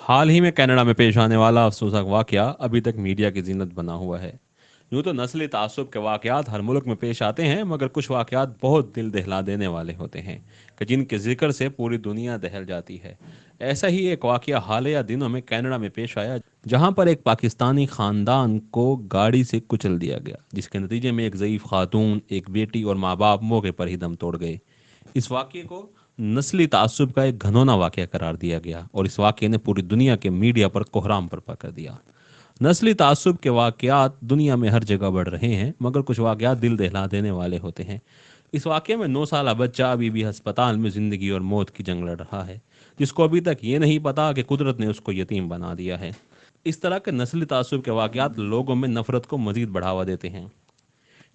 हाल ही में कनाडा में पेश आने वाला अफसोसनाक वाकया अभी तक मीडिया की जीनत बना हुआ है। यूं तो नस्ली तासुब के वाकयात हर मुल्क में पेश आते हैं, मगर कुछ वाकयात बहुत दिल दहला देने वाले होते हैं कि जिनके जिक्र से पूरी दुनिया दहल जाती है। ऐसा ही एक वाकया हालिया दिनों में कनाडा में पेश आया, जहां पर एक पाकिस्तानी खानदान को गाड़ी से कुचल दिया गया, जिसके नतीजे में एक ज़ईफ खातून, एक बेटी और माँ बाप मौके पर ही दम तोड़ गए। इस वाक़ये को नस्ली तासुब का एक घनौना वाक़या करार दिया गया और इस वाक़ये ने पूरी दुनिया के मीडिया पर कोहराम बर्पा कर दिया। नस्ली तासुब के वाक़यात दुनिया में हर जगह बढ़ रहे हैं, मगर कुछ वाक़यात दिल दहला देने वाले होते हैं। इस वाक़ये में 9 साला बच्चा अभी भी अस्पताल में ज़िंदगी और मौत की जंग लड़ रहा है, जिसको अभी तक ये नहीं पता कि कुदरत ने उसको यतीम बना दिया है। इस तरह के नस्ली तासुब के वाक़यात लोगों में नफ़रत को मज़ीद बढ़ावा देते हैं।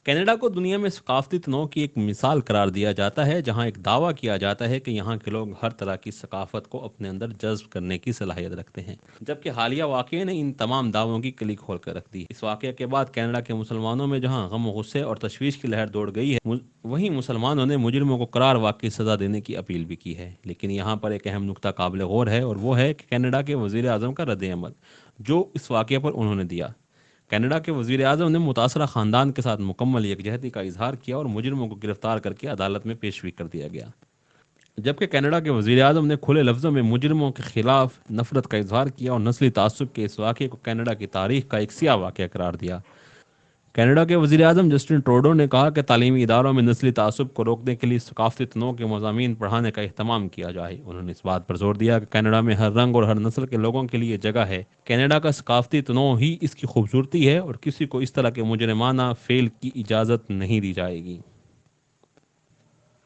कनाडा को दुनिया में सकाफती तनों की एक मिसाल करार दिया जाता है, जहां एक दावा किया जाता है कि यहाँ के लोग हर तरह की सकाफत को अपने अंदर जज्ब करने की सलाहियत रखते हैं, जबकि हालिया वाक़ये ने इन तमाम दावों की कली खोल कर रख दी। इस वाक़ये के बाद कनाडा के मुसलमानों में जहां गम, गुस्से और तशवीश की लहर दौड़ गई है, वहीं मुसलमानों ने मुजरिमों को करार वाक़ई सज़ा देने की अपील भी की है। लेकिन यहाँ पर एक अहम नुकता काबिल गौर है, और वो है कि कनाडा के वज़ीर आज़म का रद्द अमल जो इस वाक़ये पर उन्होंने दिया। कनाडा के वज़ीर आज़म ने मुतासरा ख़ानदान के साथ मुकम्मल यकजहती का इजहार किया और मुजरिमों को गिरफ्तार करके अदालत में पेश भी कर दिया गया। जबकि कनाडा के वज़ीर आज़म ने खुले लफ्ज़ों में मुजरिमों के खिलाफ नफरत का इजहार किया और नस्ली तासुब के इस वाक़ये को कनाडा की तारीख का एक सियाह वाक़या करार दिया। कनाडा के वज़ीर आज़म जस्टिन ट्रूडो ने कहा कि तालीमी इदारों में नस्ली तासुब को रोकने के लिए सकाफती तनों के मज़ामीन पढ़ाने का अहतमाम किया जाए। उन्होंने इस बात पर जोर दिया कि कनाडा में हर रंग और हर नस्ल के लोगों के लिए जगह है। कनाडा का सकाफती तनों ही इसकी खूबसूरती है और किसी को इस तरह के मुजरिमाना फेल की इजाज़त नहीं दी जाएगी।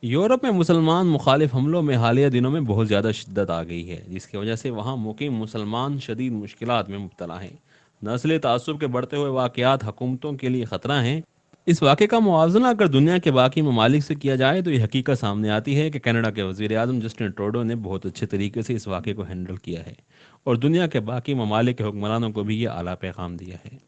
यूरोप में मुसलमान मुखालिफ हमलों में हालिया दिनों में बहुत ज़्यादा शिद्दत आ गई है, जिसकी वजह से वहाँ मुकीम मुसलमान शदीद मुश्किलात में मुब्तला हैं। नस्ली तासुब के बढ़ते हुए वाक़यात हुकूमतों के लिए ख़तरा हैं। इस वाक़े का मुआवजना अगर दुनिया के बाकी ममालिक से किया जाए तो ये हकीकत सामने आती है कि कनाडा के वज़ीर आज़म जस्टिन ट्रूडो ने बहुत अच्छे तरीके से इस वाक़े को हैंडल किया है और दुनिया के बाकी ममालिक के हुक्मरानों को भी ये आला पैगाम दिया है।